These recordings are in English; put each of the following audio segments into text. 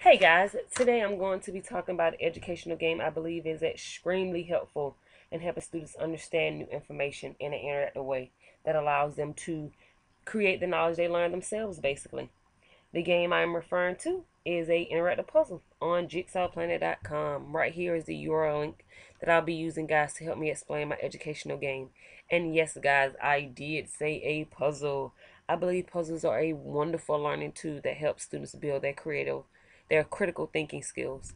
Hey guys, today I'm going to be talking about an educational game I believe is extremely helpful in helping students understand new information in an interactive way that allows them to create the knowledge they learn themselves, basically. The game I'm referring to is a interactive puzzle on jigsawplanet.com. Right here is the URL link that I'll be using, guys, to help me explain my educational game. And yes, guys, I did say a puzzle. I believe puzzles are a wonderful learning tool that helps students build their critical thinking skills.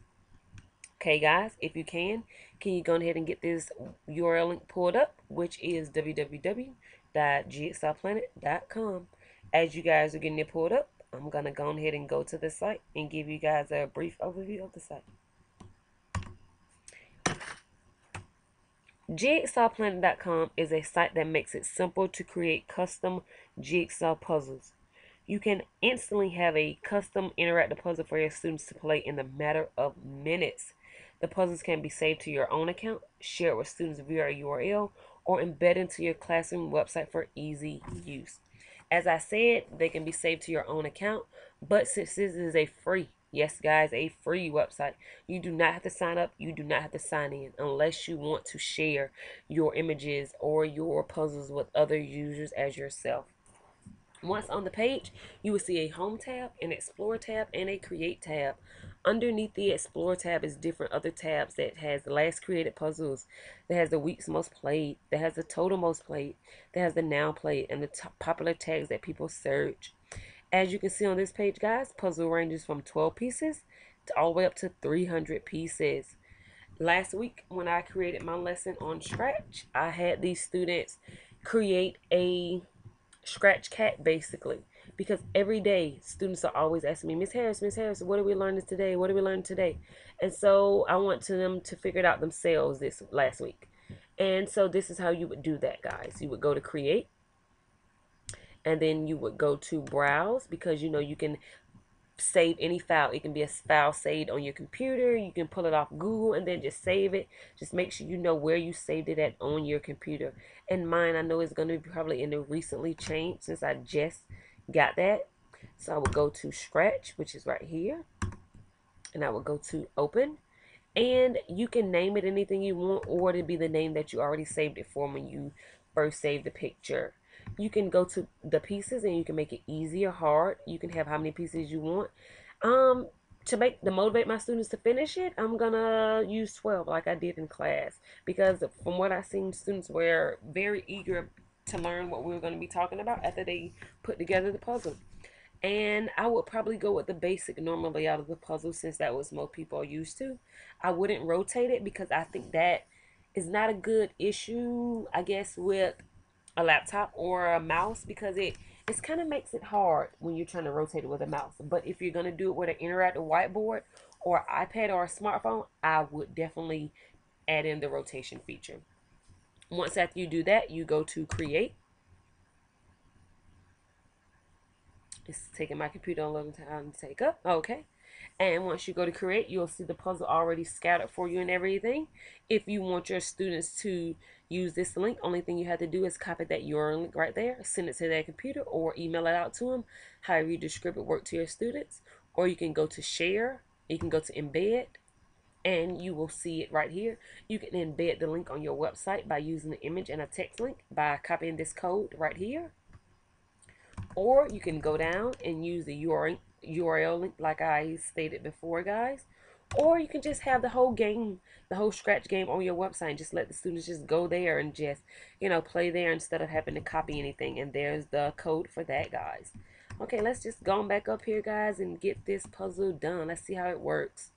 Okay, guys, if you can you go ahead and get this URL link pulled up, which is www.jigsawplanet.com. As you guys are getting it pulled up, I'm going to go ahead and go to the site and give you guys a brief overview of the site. Jigsawplanet.com is a site that makes it simple to create custom jigsaw puzzles. You can instantly have a custom interactive puzzle for your students to play in a matter of minutes. The puzzles can be saved to your own account, shared with students via a URL, or embedded into your classroom website for easy use. As I said, they can be saved to your own account, but since this is a free, yes guys, a free website, you do not have to sign up, you do not have to sign in unless you want to share your images or your puzzles with other users as yourself. Once on the page, you will see a Home tab, an Explore tab, and a Create tab. Underneath the Explore tab is different other tabs that has the last created puzzles, that has the week's most played, that has the total most played, that has the now played, and the top popular tags that people search. As you can see on this page, guys, puzzle ranges from 12 pieces to all the way up to 300 pieces. Last week, when I created my lesson on Scratch, I had these students create a scratch cat, basically, because every day students are always asking me, Miss Harris, what are we learning today, what are we learning today? And so I want them to figure it out themselves this last week. And so this is how you would do that, guys. You would go to create, and then you would go to browse, because you can save any file. It can be a file saved on your computer. You can pull it off Google and then just save it. Just make sure you know where you saved it at on your computer. And mine, I know, is going to be probably in the recently changed, since I just got that. So I will go to Scratch, which is right here, and I will go to Open. And you can name it anything you want, or to be the name that you already saved it for when you first saved the picture. You can go to the pieces and you can make it easy or hard. You can have how many pieces you want. Um, to motivate my students to finish it, I'm gonna use 12 like I did in class, because from what I've seen, students were very eager to learn what we were going to be talking about after they put together the puzzle. And I would probably go with the basic normal layout of the puzzle, since that was most people are used to. I wouldn't rotate it, because I think that is not a good issue, I guess, with a laptop or a mouse, because it kind of makes it hard when you're trying to rotate it with a mouse. But if you're going to do it with an interactive whiteboard or iPad or a smartphone, I would definitely add in the rotation feature. Once after you do that, you go to create. It's taking my computer a little time to take up. Okay. And once you go to create, you'll see the puzzle already scattered for you and everything. If you want your students to use this link, only thing you have to do is copy that URL link right there, send it to their computer, or email it out to them. However you distribute work to your students. Or you can go to share, you can go to embed, and you will see it right here. You can embed the link on your website by using the image and a text link by copying this code right here. Or you can go down and use the URL link like I stated before, guys. Or you can just have the whole game, the whole Scratch game on your website, and just let the students just go there and just, play there instead of having to copy anything. And there's the code for that, guys. Okay, let's just go back up here, guys, and get this puzzle done. Let's see how it works.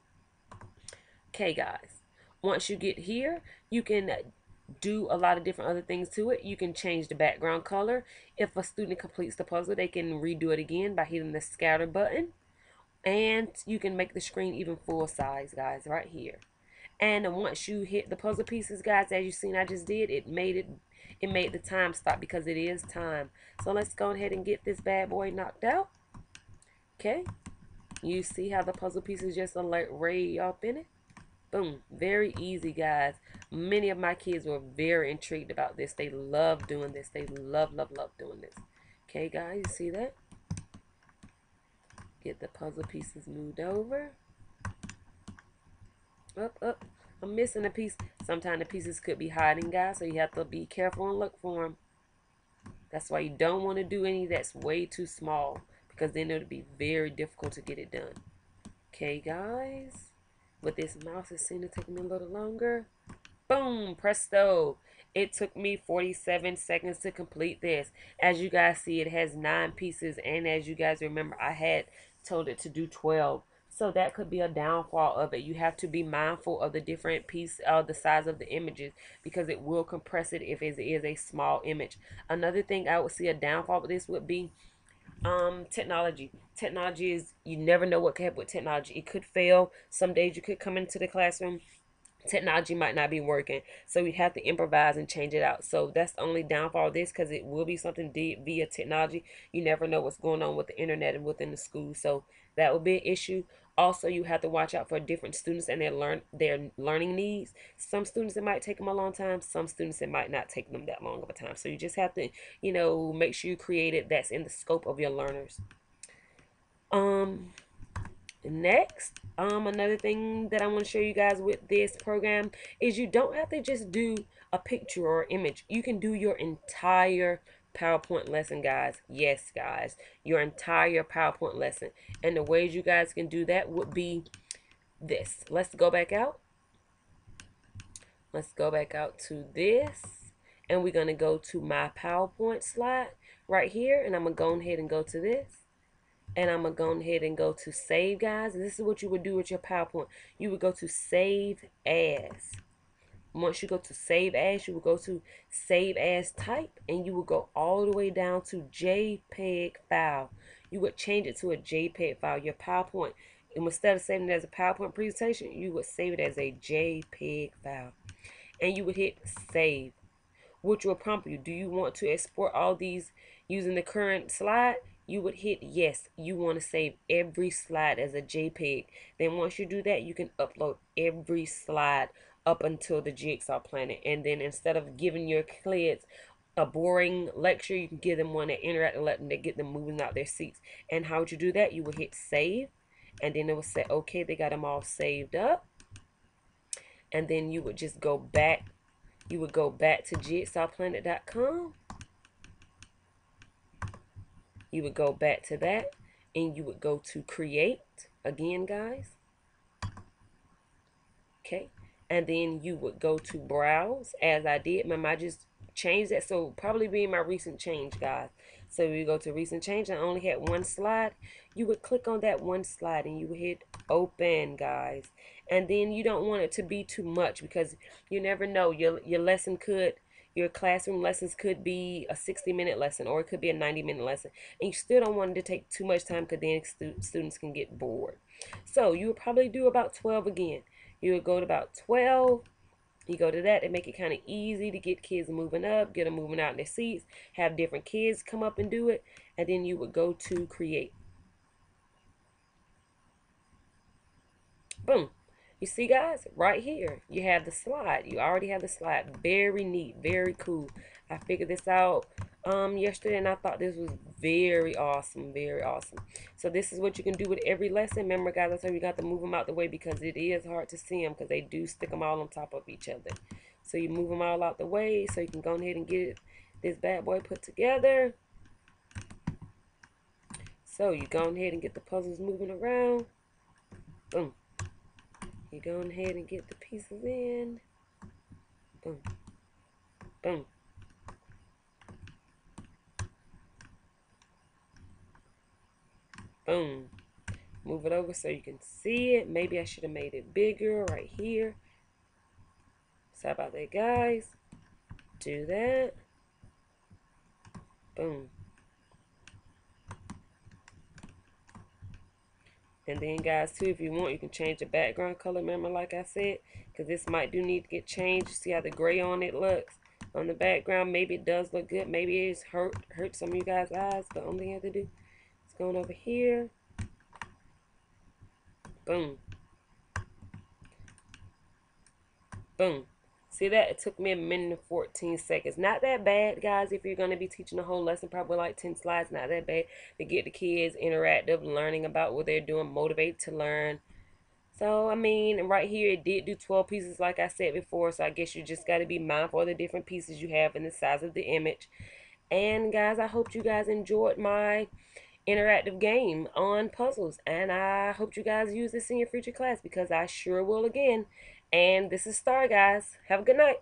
Okay, guys. Once you get here, you can do a lot of different other things to it. You can change the background color. If a student completes the puzzle, they can redo it again by hitting the scatter button. And you can make the screen even full size, guys, right here. And once you hit the puzzle pieces, guys, as you seen I just did, it made the time stop, because it is time. So let's go ahead and get this bad boy knocked out. Okay. You see how the puzzle pieces just lay up in it? Boom. Very easy, guys. Many of my kids were very intrigued about this. They love doing this. They love doing this. Okay, guys, you see that? Get the puzzle pieces moved over. Up, up. I'm missing a piece. Sometimes the pieces could be hiding, guys, so you have to be careful and look for them. That's why you don't want to do any that's way too small, because then it'll be very difficult to get it done. Okay, guys. But this mouse is seeming to take me a little longer. Boom, presto. It took me 47 seconds to complete this. As you guys see, it has 9 pieces, and as you guys remember, I had told it to do 12. So that could be a downfall of it. You have to be mindful of the different piece, the size of the images, because it will compress it if it is a small image. Another thing I would see a downfall with this would be technology is, you never know what could happen with technology. It could fail. Some days you could come into the classroom, technology might not be working, so we have to improvise and change it out. So that's the only downfall of this, because it will be something via technology. You never know what's going on with the internet and within the school, so that will be an issue. Also, you have to watch out for different students and their learning needs. Some students, it might take them a long time. Some students, it might not take them that long of a time. So you just have to, make sure you create it that's in the scope of your learners. Next, another thing that I want to show you guys with this program is you don't have to just do a picture or image. You can do your entire PowerPoint lesson, guys. Yes, guys, your entire PowerPoint lesson. And the ways you guys can do that would be this. Let's go back out. Let's go back out to this. And we're going to go to my PowerPoint slide right here. And I'm going to go ahead and go to this. And I'm going to go ahead and go to save, guys. This is what you would do with your PowerPoint. You would go to save as. Once you go to save as, you will go to save as type, and you will go all the way down to JPEG file. You would change it to a JPEG file, your PowerPoint. And instead of saving it as a PowerPoint presentation, you would save it as a JPEG file. And you would hit save, which will prompt you, do you want to export all these using the current slide? You would hit yes. You want to save every slide as a JPEG. Then once you do that, you can upload every slide up until the Jigsaw planet. And then instead of giving your kids a boring lecture, you can give them one that interact and let them get them moving out their seats. And how would you do that? You would hit save, and then it will say okay, they got them all saved up. And then you would just go back. You would go back to jigsawplanet.com. You would go back to that, and you would go to create again, guys. Okay, and then you would go to browse, as I did. Remember, I just changed that, so probably be my recent change, guys. So you go to recent change. I only had one slide. You would click on that one slide, and you would hit open, guys. And then you don't want it to be too much, because you never know, your lesson could, your classroom lessons could be a 60-minute lesson, or it could be a 90-minute lesson, and you still don't want it to take too much time, because then students can get bored. So you would probably do about 12 again. You would go to about 12. You go to that and make it kind of easy to get kids moving up, get them moving out in their seats, have different kids come up and do it, and then you would go to create. Boom. You see, guys, right here, you have the slide. You already have the slide. Very neat, very cool. I figured this out yesterday, and I thought this was very awesome, very awesome. So this is what you can do with every lesson. Remember, guys, I told you got to move them out the way, because it is hard to see them, because they do stick them all on top of each other. So you move them all out the way so you can go ahead and get this bad boy put together. So you go ahead and get the puzzles moving around. Boom. You go ahead and get the pieces in. Boom. Boom. Boom. Move it over so you can see it. Maybe I should have made it bigger right here. So how about that, guys? Do that. Boom. And then, guys, too, if you want, you can change the background color. Remember, like I said, because this might do need to get changed. See how the gray on it looks on the background? Maybe it does look good. Maybe it's hurt some of you guys' eyes. But the only thing I have to do is go on over here. Boom. Boom. See See that? It took me a minute and 14 seconds. Not that bad, guys, if you're going to be teaching a whole lesson, probably like 10 slides. Not that bad to get the kids interactive, learning about what they're doing, motivate to learn. So, I mean, right here it did do 12 pieces like I said before. So I guess you just got to be mindful of the different pieces you have and the size of the image. And guys, I hope you guys enjoyed my interactive game on puzzles. And I hope you guys use this in your future class because I sure will again. And this is Star, guys. Have a good night.